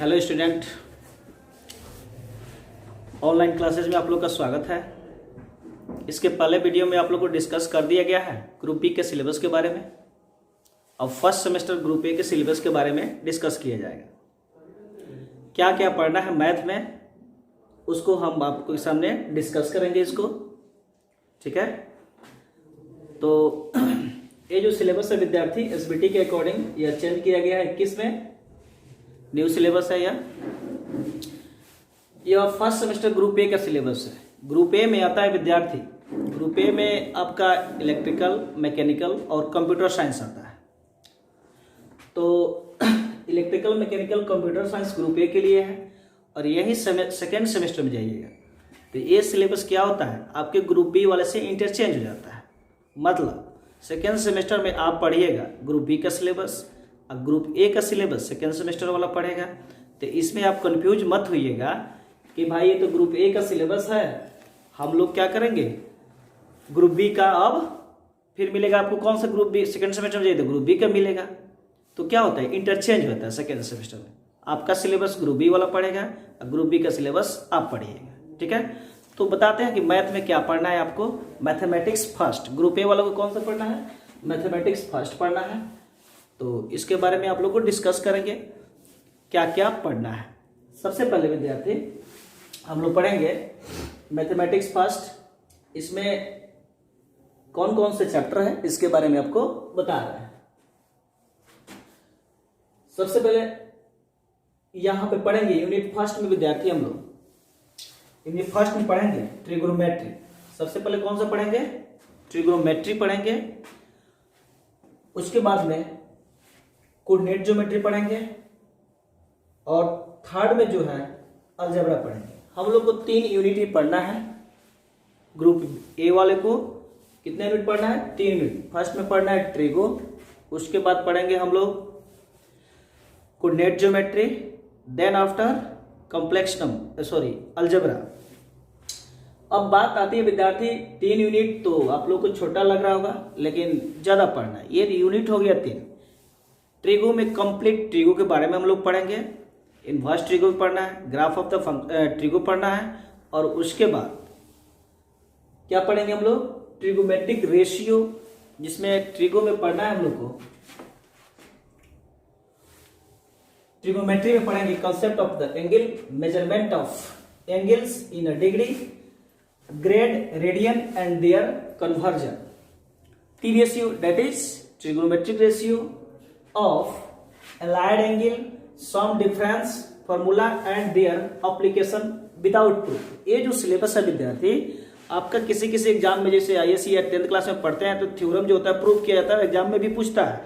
Hello student, online classes में आप लोग का स्वागत है। इसके पहले वीडियो में आप लोग को डिस्कस कर दिया गया है ग्रुप बी के सिलेबस के बारे में। अब फर्स्ट सेमेस्टर ग्रुप ए के सिलेबस के बारे में डिस्कस किया जाएगा। क्या क्या पढ़ना है मैथ में, उसको हम आपको सामने डिस्कस करेंगे इसको, ठीक है। तो ये जो सिलेबस है विद्यार्थी, एसबीटी के अकॉर्डिंग यह चेंज किया गया है। 21 में न्यू सिलेबस है यह फर्स्ट सेमेस्टर ग्रुप ए का सिलेबस है। ग्रुप ए में आता है विद्यार्थी, ग्रुप ए में आपका इलेक्ट्रिकल, मैकेनिकल और कंप्यूटर साइंस आता है। तो electrical, mechanical, computer science group A के लिए है और यही सेकेंड सेमेस्टर में जाइएगा तो ये सिलेबस क्या होता है, आपके ग्रुप बी वाले से इंटरचेंज हो जाता है। मतलब सेकेंड सेमेस्टर में आप पढ़िएगा ग्रुप बी का सिलेबस, ग्रुप ए का सिलेबस सेकेंड सेमेस्टर वाला पढ़ेगा। तो इसमें आप कंफ्यूज मत होइएगा कि भाई ये तो ग्रुप ए का सिलेबस है, हम लोग क्या करेंगे ग्रुप बी का। अब फिर मिलेगा आपको कौन सा ग्रुप बी, सेकेंड सेमेस्टर में जाइए तो ग्रुप बी का मिलेगा। तो क्या होता है, इंटरचेंज होता है। सेकेंड सेमेस्टर में आपका सिलेबस ग्रुप बी वाला पढ़ेगा और ग्रुप बी का सिलेबस आप पढ़िएगा, ठीक है। तो बताते हैं कि मैथ में क्या पढ़ना है आपको। मैथमेटिक्स फर्स्ट, ग्रुप ए वालों को कौन सा पढ़ना है, मैथमेटिक्स फर्स्ट पढ़ना है। तो इसके बारे में आप लोग को डिस्कस करेंगे क्या क्या पढ़ना है। सबसे पहले विद्यार्थी हम लोग पढ़ेंगे मैथमेटिक्स फर्स्ट। इसमें कौन कौन से चैप्टर है इसके बारे में आपको बता रहे हैं। सबसे पहले यहां पे पढ़ेंगे यूनिट फर्स्ट में विद्यार्थी, हम लोग यूनिट फर्स्ट में पढ़ेंगे ट्रिग्नोमेट्री। सबसे पहले कौन सा पढ़ेंगे, ट्रिग्नोमेट्री पढ़ेंगे। उसके बाद में कोऑर्डिनेट ज्योमेट्री पढ़ेंगे और थर्ड में जो है अलजेब्रा पढ़ेंगे। हम लोग को 3 यूनिट ही पढ़ना है। ग्रुप ए वाले को कितने यूनिट पढ़ना है, 3 यूनिट। फर्स्ट में पढ़ना है ट्रिगो, उसके बाद पढ़ेंगे हम लोग coordinate geometry, then after algebra. अब बात आती है विद्यार्थी 3 यूनिट, तो आप लोग को छोटा लग रहा होगा लेकिन ज्यादा पढ़ना है। ये यूनिट हो गया 3। ट्रिगो में कंप्लीट ट्रिगो के बारे में हम लोग पढ़ेंगे। इनवर्स ट्रिगो पढ़ना है, ग्राफ ऑफ द ट्रिगो पढ़ना है और उसके बाद क्या पढ़ेंगे हम लोग, ट्रिगोमेट्रिक रेशियो, जिसमें ट्रिगो में पढ़ना है हम लोग को। ट्रिगोमेट्री में पढ़ेंगे concept of the angle, measurement of angles in a degree, grade, radian and their conversion. T ratio, that is trigonometric ratio of allied angle, sum difference formula and their application without proof। ये जो syllabus है विद्यार्थी आपका किसी किसी exam में, जैसे ISC या 10th क्लास में पढ़ते हैं तो थ्योरम जो होता है प्रूफ किया जाता है, एग्जाम में भी पूछता है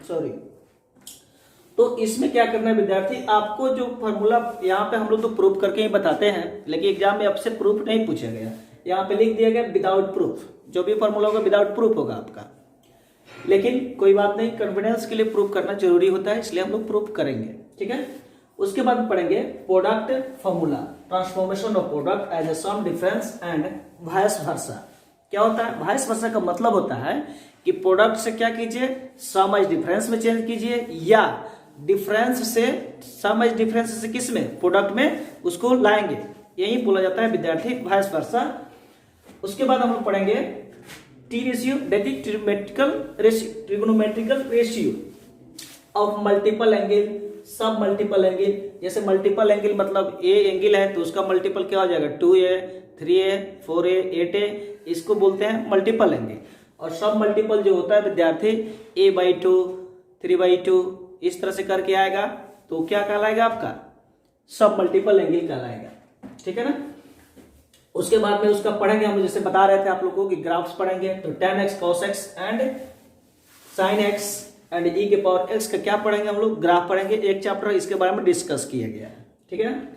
सॉरी। तो इसमें क्या करना है विद्यार्थी, आपको जो फॉर्मूला यहाँ पे हम लोग तो प्रूफ करके ही बताते हैं, लेकिन एग्जाम में आपसे प्रूफ नहीं पूछा गया। यहाँ पे लिख दिया गया विदाउट प्रूफ, जो भी फॉर्मूला होगा विदाउट प्रूफ होगा आपका। लेकिन कोई बात नहीं, कॉन्फिडेंस के लिए प्रूफ करना जरूरी होता है, इसलिए हम लोग प्रूफ करेंगे, ठीक है। उसके बाद पढ़ेंगे product formula, transformation of product as a sum difference and vice versa. क्या होता है, वाइस वर्सा का मतलब होता है कि प्रोडक्ट से क्या कीजिए, सम एज डिफरेंस में चेंज कीजिए, या डिफरेंस से सम एज डिफरेंस से किस में, प्रोडक्ट में उसको लाएंगे। यही बोला जाता है विद्यार्थी वाइस वर्सा। उसके बाद हम लोग पढ़ेंगे T ratio, that is trigonometrical ratio of multiple angle, सब मल्टीपल एंगल। जैसे मल्टीपल एंगल मतलब ए एंगल है तो उसका मल्टीपल क्या हो जाएगा, 2a, 3a, 4a, 8a, इसको बोलते हैं मल्टीपल एंगल। और सब मल्टीपल जो होता है विद्यार्थी a/2, 3/2 इस तरह से करके आएगा तो क्या कहलाएगा, आपका सब मल्टीपल एंगल कहलाएगा, ठीक है ना। उसके बाद में उसका पढ़ेंगे हम, जैसे बता रहे थे आप लोगों को कि ग्राफ्स पढ़ेंगे तो tan x cos x and sin x and e के पावर x का क्या पढ़ेंगे हम लोग, ग्राफ पढ़ेंगे। एक चैप्टर इसके बारे में डिस्कस किया गया है, ठीक है।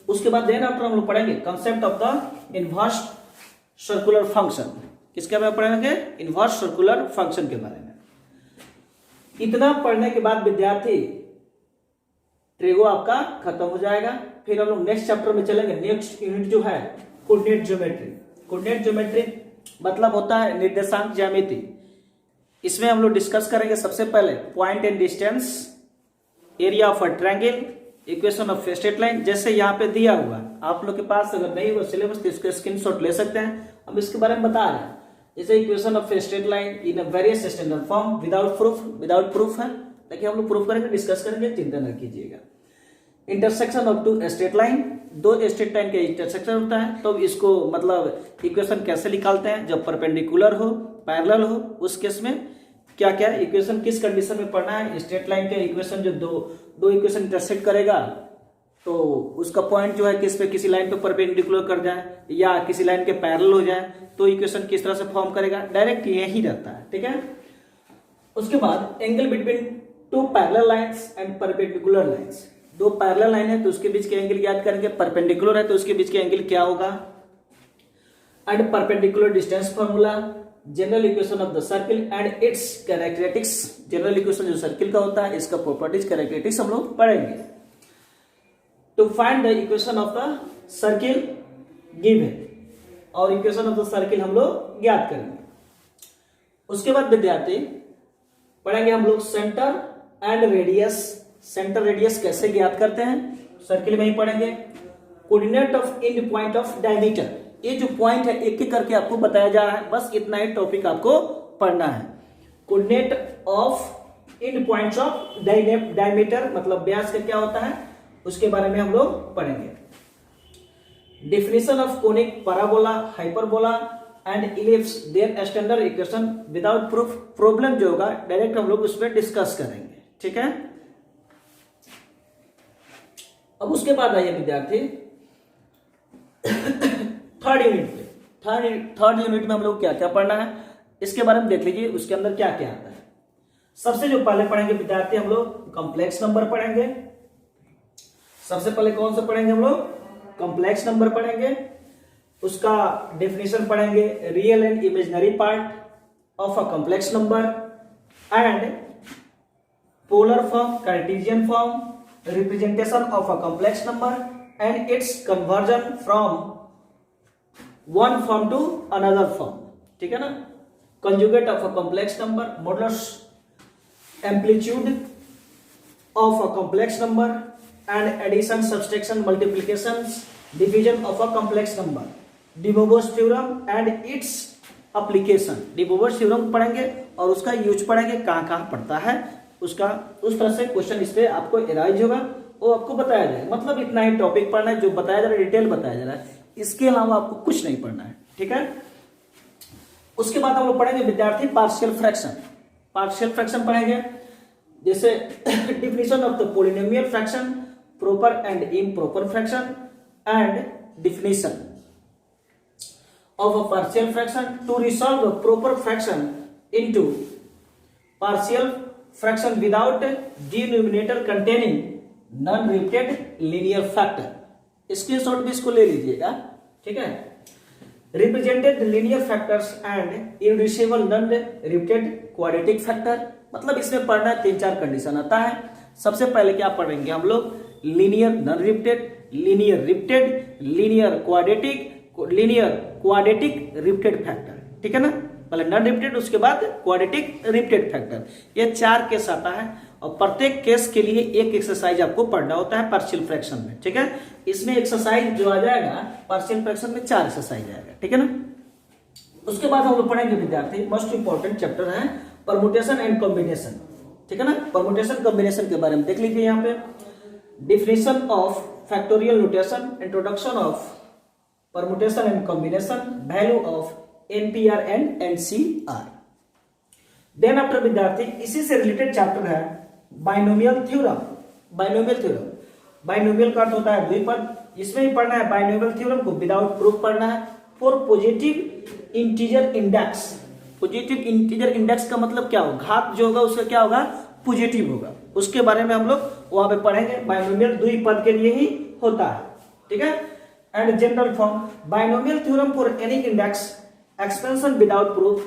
उसके बाद देन आफ्टर हम लोग पढ़ेंगे concept of the inverse circular function. किसके बारे में पढ़ेंगे, इनवर्स सर्कुलर फंक्शन के बारे में। इतना पढ़ने के बाद विद्यार्थी ट्रिगो आपका खत्म हो जाएगा। फिर हम लोग नेक्स्ट चैप्टर में चलेंगे। नेक्स्ट यूनिट जो है कोऑर्डिनेट ज्योमेट्री। कोऑर्डिनेट ज्योमेट्री मतलब होता है निर्देशांक ज्यामिति। इसमें हम लोग डिस्कस करेंगे सबसे पहले point and distance, area of a triangle, equation of straight line. जैसे यहाँ पे दिया हुआ, आप लोग के पास अगर नहीं हुआ सिलेबस तो इसको स्क्रीनशॉट ले सकते हैं, हम इसके बारे में बता रहे हैं। जैसे equation of straight line in a various standard form without proof है, लेकिन हम लोग प्रूफ करेंगे, डिस्कस करेंगे, चिंता न कीजिएगा। Intersection of two straight line, दो स्ट्रेट लाइन का इंटरसेक्शन होता है, तो इसको मतलब इक्वेशन कैसे निकालते हैं, जब परपेंडिकुलर हो, पैरेलल हो, उस केस में क्या क्या इक्वेशन किस कंडीशन में पढ़ना है। स्ट्रेट लाइन के इक्वेशन जो दो इक्वेशन इंटरसेक्ट करेगा तो उसका पॉइंट जो है किस पे, किसी लाइन पे परपेंडिकुलर कर जाए या किसी लाइन के पैरेलल हो जाए, तो इक्वेशन किस तरह से फॉर्म करेगा, डायरेक्ट यही रहता है, ठीक है। उसके बाद angle between two parallel lines and perpendicular lines, दो पैरेलल लाइन है तो उसके बीच के एंगल याद करेंगे, परपेंडिकुलर है तो उसके बीच के एंगल क्या होगा, and perpendicular distance formula, general equation of the circle and its characteristics, general equation जो सर्किल का होता है इसका प्रॉपर्टीज कैरेक्टरिस्टिक्स हम लोग पढ़ेंगे। To find the equation of the circle given, और इक्वेशन ऑफ द सर्किल हम लोग ज्ञात करेंगे। उसके बाद विद्यार्थी पढ़ेंगे हम लोग centre and radius, centre radius कैसे ज्ञात करते हैं सर्किल में ही पढ़ेंगे। Coordinate of and point of diameter, ये जो पॉइंट है एक एक करके आपको बताया जा रहा है, बस इतना ही टॉपिक आपको पढ़ना है। Coordinate of and points of diameter मतलब व्यास का क्या होता है, उसके बारे में हम लोग पढ़ेंगे। Definition of conic parabola, hyperbola and ellipse, their standard equation without proof, problem जो होगा डायरेक्ट हम लोग उस पर डिस्कस करेंगे, ठीक है। अब उसके बाद आइए विद्यार्थी थर्ड यूनिट में हम लोग क्या क्या पढ़ना है इसके बारे में देख लीजिए, उसके अंदर क्या क्या आता है। सबसे जो पहले पढ़ेंगे विद्यार्थी हम लोग कॉम्प्लेक्स नंबर पढ़ेंगे। सबसे पहले कौन सा पढ़ेंगे हम लोग, कॉम्प्लेक्स नंबर पढ़ेंगे। उसका डेफिनेशन पढ़ेंगे, real and imaginary part of a complex number and polar form, Cartesian form, representation of a complex number and its conversion from one form to another form, ठीक है ना। Conjugate of a complex number, modulus amplitude of a complex number and addition, subtraction, multiplication, division of a complex number, de Moivre's theorem and its application. De Moivre's theorem पढ़ेंगे और उसका use पढ़ेंगे, कहां कहां पढ़ता है उसका, उस तरह से क्वेश्चन इस पे आपको एराइज होगा, वो आपको बताया जाएगा। मतलब इतना ही टॉपिक पढ़ना है जो बताया जा रहा है, डिटेल बताया जा रहा है, इसके अलावा आपको कुछ नहीं पढ़ना है, ठीक है। उसके बाद हम लोग पढ़ेंगे विद्यार्थी पार्शियल फ्रैक्शन। पार्शियल फ्रैक्शन पढ़ेंगे, जैसे definition of the polynomial fraction, proper and improper fraction and definition of a partial fraction to resolve a proper fraction into partial fraction without denominator containing non-repeated linear factor। Screenshot भी इसको ले लीजिएगा, ठीक है। Represented linear factors and irreducible non-repeated quadratic factor, मतलब इसमें पढ़ना 3-4 condition आता है। सबसे पहले क्या पढ़ेंगे हम लोग, linear non repeated, linear repeated, linear quadratic, linear quadratic repeated factor, ठीक है ना। पहले नॉन रिपीटेड, उसके बाद क्वाड्रेटिक रिपीटेड फैक्टर, ये 4 केस आता है और प्रत्येक केस के लिए एक एक्सरसाइज आपको पढ़ना होता है पार्शियल फ्रैक्शन में, ठीक है। इसमें एक्सरसाइज जो आ जाएगा पार्शियल फ्रैक्शन में 4 एक्सरसाइज आएगा, ठीक है ना। उसके बाद हम लोग पढ़ेंगे विद्यार्थी मोस्ट इंपॉर्टेंट चैप्टर है परमुटेशन एंड कॉम्बिनेशन, ठीक है ना। परमुटेशन कॉम्बिनेशन के बारे में देख लीजिए यहाँ पे, definition of factorial notation, introduction of permutation and combination, value of NPR and NCR। Then after विद्यार्थी इसी से रिलेटेड चैप्टर है बाइनोमियल थ्योरम। बाइनोमियल का अर्थ होता है द्विपद, इसमें ही पढ़ना है बाइनोमियल थ्योरम को विदाउट प्रूफ पढ़ना है। For positive integer index, positive integer index का मतलब क्या होगा, घात जो होगा उसका क्या होगा, पॉजिटिव होगा, उसके बारे में हम लोग वहां पे पढ़ेंगे। बाइनोमियल द्विपद के लिए ही होता है, ठीक है। And general form, binomial theorem for any index, expansion without proof,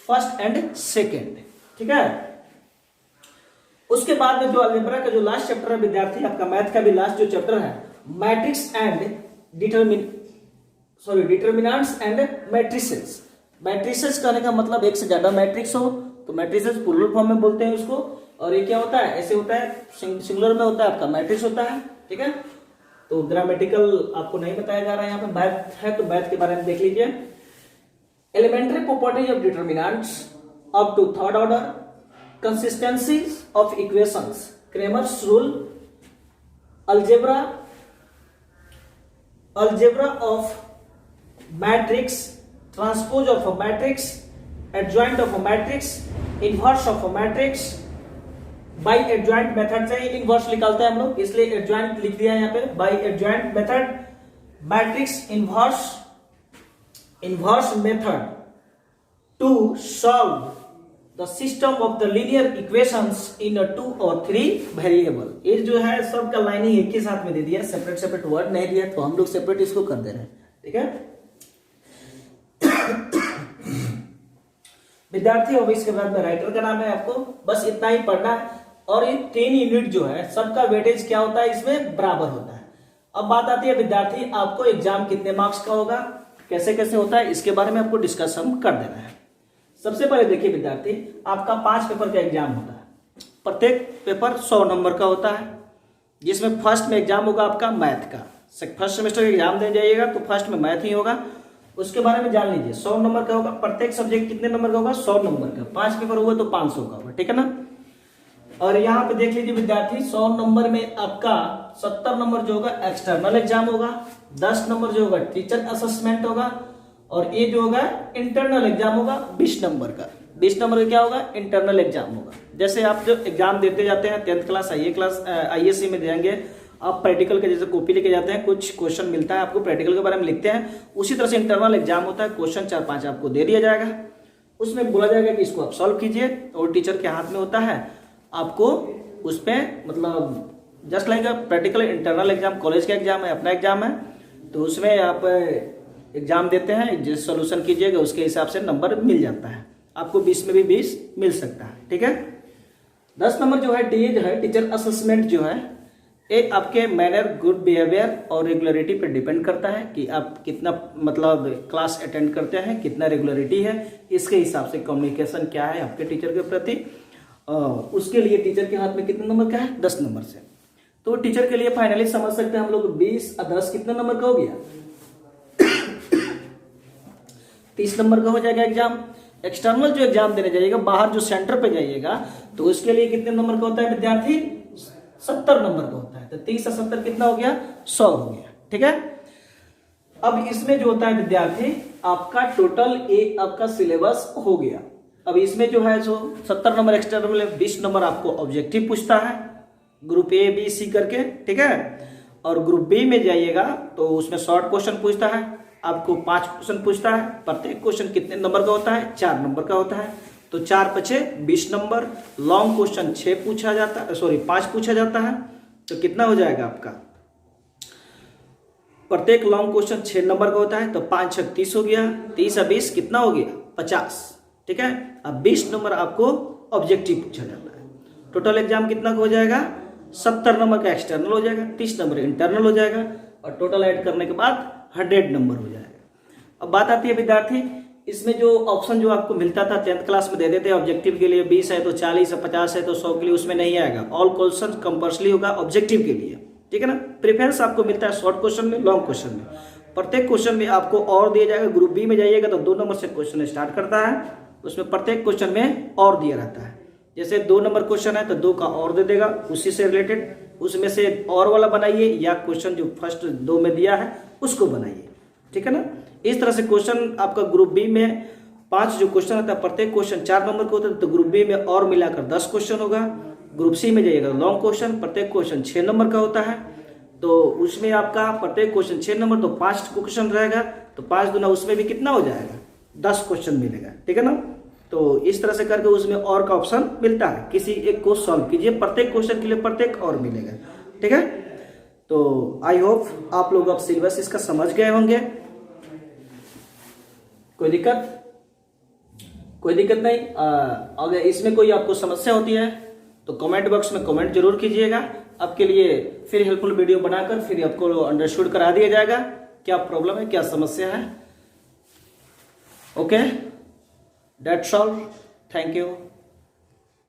first and second, ठीक है। उसके बाद में जो अलजेब्रा का जो लास्ट चैप्टर है विद्यार्थी, आपका मैथ का भी लास्ट जो चैप्टर है, matrix and determinants and matrices. Matrices कहने का मतलब एक से ज्यादा मैट्रिक्स हो तो मैट्रिसेस प्लूरल फॉर्म में बोलते हैं उसको, और ये क्या होता है, ऐसे होता है, सिंगुलर में होता है आपका मैट्रिक्स होता है, ठीक है। तो ग्रामेटिकल आपको नहीं बताया जा रहा है, यहाँ पे मैथ है तो मैथ के बारे में देख लीजिए। Elementary properties of determinants up to third order, consistencies of equations, Cramer's rule, algebra of matrix, transpose of a matrix, adjoint of a matrix, inverse of a matrix, by adjoint method से inverse निकालते हैं हम लोग, इसलिए adjoint लिख दिया है यहाँ पे, by adjoint method, matrix inverse method to solve the system of the linear equations in a 2 or 3 variable। ये जो है सबका लाइनिंग एक ही साथ में दे दिया, सेपरेट सेपरेट वर्ड नहीं दिया, तो हम लोग सेपरेट इसको कर दे रहे हैं, ठीक है। विद्यार्थी अब इसके बाद में राइटर का नाम है, आपको बस इतना ही पढ़ना है। और ये 3 यूनिट जो है सबका वेटेज क्या होता है, इसमें बराबर होता है। अब बात आती है विद्यार्थी आपको एग्जाम कितने मार्क्स का होगा, कैसे कैसे होता है, इसके बारे में आपको डिस्कस हम कर देना है। सबसे पहले देखिए विद्यार्थी, आपका 5 पेपर का एग्जाम होता है, प्रत्येक पेपर 100 नंबर का होता है, जिसमें फर्स्ट में एग्जाम होगा आपका मैथ का। फर्स्ट सेमेस्टर एग्जाम दे जाइएगा तो फर्स्ट में मैथ ही होगा, उसके बारे में जान लीजिए। 100 नंबर का होगा, प्रत्येक सब्जेक्ट कितने नंबर का होगा, 100 नंबर का। 5 पेपर हुआ तो 500 का होगा, ठीक है ना। और यहाँ पे देख लीजिए विद्यार्थी, 100 नंबर में आपका 70 नंबर जो होगा एक्सटर्नल एग्जाम होगा, 10 नंबर जो होगा टीचर असेसमेंट होगा, और ये जो होगा इंटरनल एग्जाम होगा 20 नंबर का। 20 नंबर का क्या होगा, इंटरनल एग्जाम होगा। जैसे आप जो एग्जाम देते जाते हैं 10th क्लास आईएससी में जाएंगे आप, प्रैक्टिकल के जैसे कॉपी लेके जाते हैं, कुछ क्वेश्चन मिलता है आपको, प्रैक्टिकल के बारे में लिखते हैं, उसी तरह से इंटरनल एग्जाम होता है। क्वेश्चन 4-5 आपको दे दिया जाएगा, उसमें बोला जाएगा कि इसको आप सॉल्व कीजिए, और टीचर के हाथ में होता है आपको उस पर, मतलब just like practical internal exam, college का एग्जाम है, अपना एग्जाम है, तो उसमें आप एग्जाम देते हैं, जिस सोल्यूशन कीजिएगा उसके हिसाब से नंबर मिल जाता है आपको। 20 में भी 20 मिल सकता है, ठीक है। 10 नंबर जो है डी जो है टीचर असेसमेंट जो है, एक आपके मैनर, गुड बिहेवियर और रेगुलरिटी पर डिपेंड करता है कि आप कितना मतलब क्लास अटेंड करते हैं, कितना रेगुलरिटी है, इसके हिसाब से कम्युनिकेशन क्या है आपके टीचर के प्रति, उसके लिए टीचर के हाथ में कितने नंबर का है, 10 नंबर से। तो टीचर के लिए फाइनली समझ सकते हैं हम लोग 20 और 10 कितने नंबर का हो गया, 30 नंबर का हो जाएगा एग्जाम। एक्सटर्नल जो एग्जाम देने जाइएगा, बाहर जो सेंटर पे जाइएगा, तो उसके लिए कितने नंबर का होता है विद्यार्थी, 70 नंबर का होता है। तो 30 और 70 कितना हो गया, 100 हो गया, ठीक है। अब इसमें जो होता है विद्यार्थी आपका टोटल आपका सिलेबस हो गया। अब इसमें जो है जो 70 नंबर एक्सटर्नल, 20 नंबर आपको ऑब्जेक्टिव पूछता है, ग्रुप ए बी सी करके, ठीक है। और ग्रुप बी में जाइएगा तो उसमें शॉर्ट क्वेश्चन पूछता है, आपको 5 क्वेश्चन पूछता है। प्रत्येक क्वेश्चन कितने नंबर का होता है, 4 नंबर का होता है। तो 4×5 20 नंबर। लॉन्ग क्वेश्चन 5 पूछा जाता है, तो कितना हो जाएगा आपका, प्रत्येक लॉन्ग क्वेश्चन 6 नंबर का होता है, तो 5×6 30 हो गया, 30 और 20 कितना हो गया, 50, ठीक है। अब 20 नंबर आपको ऑब्जेक्टिव पूछा जाता है। टोटल एग्जाम कितना हो जाएगा, 70 नंबर का एक्सटर्नल हो जाएगा, 30 नंबर इंटरनल हो जाएगा, और टोटल ऐड करने के बाद 100 नंबर हो जाएगा। अब बात आती है विद्यार्थी, इसमें जो ऑप्शन जो आपको मिलता था 10th क्लास में दे देते हैं, ऑब्जेक्टिव के लिए 20 है तो 40 है, 50 है तो 100 के लिए, उसमें नहीं आएगा। ऑल क्वेश्चन कंपल्सरी होगा ऑब्जेक्टिव के लिए, ठीक है ना। प्रेफरेंस आपको मिलता है शॉर्ट क्वेश्चन में, लॉन्ग क्वेश्चन में। प्रत्येक क्वेश्चन में आपको और दिया जाएगा। ग्रुप बी में जाइएगा तो 2 नंबर से क्वेश्चन स्टार्ट करता है, उसमें प्रत्येक क्वेश्चन में और दिया रहता है। जैसे 2 नंबर क्वेश्चन है तो 2 का और दे देगा, उसी से रिलेटेड, उसमें से और वाला बनाइए, या क्वेश्चन जो फर्स्ट 2 में दिया है उसको बनाइए, ठीक है ना। इस तरह से क्वेश्चन आपका ग्रुप बी में 5 जो क्वेश्चन आता है, प्रत्येक क्वेश्चन 4 नंबर का होता है, तो ग्रुप बी में और मिलाकर 10 क्वेश्चन होगा। ग्रुप सी में जाइएगा लॉन्ग क्वेश्चन, प्रत्येक क्वेश्चन 6 नंबर का होता है, तो उसमें आपका प्रत्येक क्वेश्चन 6 नंबर, तो 5 क्वेश्चन रहेगा, तो 5 दूना उसमें भी कितना हो जाएगा, 10 क्वेश्चन मिलेगा, ठीक है ना। तो इस तरह से करके उसमें और का ऑप्शन मिलता है, किसी एक को सॉल्व कीजिए, प्रत्येक क्वेश्चन के लिए प्रत्येक और मिलेगा, ठीक है। तो आई होप आप लोग अब सिलेबस इसका समझ गए होंगे। कोई दिक्कत नहीं। अगर इसमें कोई आपको समस्या होती है तो कमेंट बॉक्स में कमेंट जरूर कीजिएगा। आपके लिए फिर हेल्पफुल वीडियो बनाकर फिर आपको अंडरस्टूड करा दिया जाएगा क्या प्रॉब्लम है, क्या समस्या है। Okay, that's all, thank you.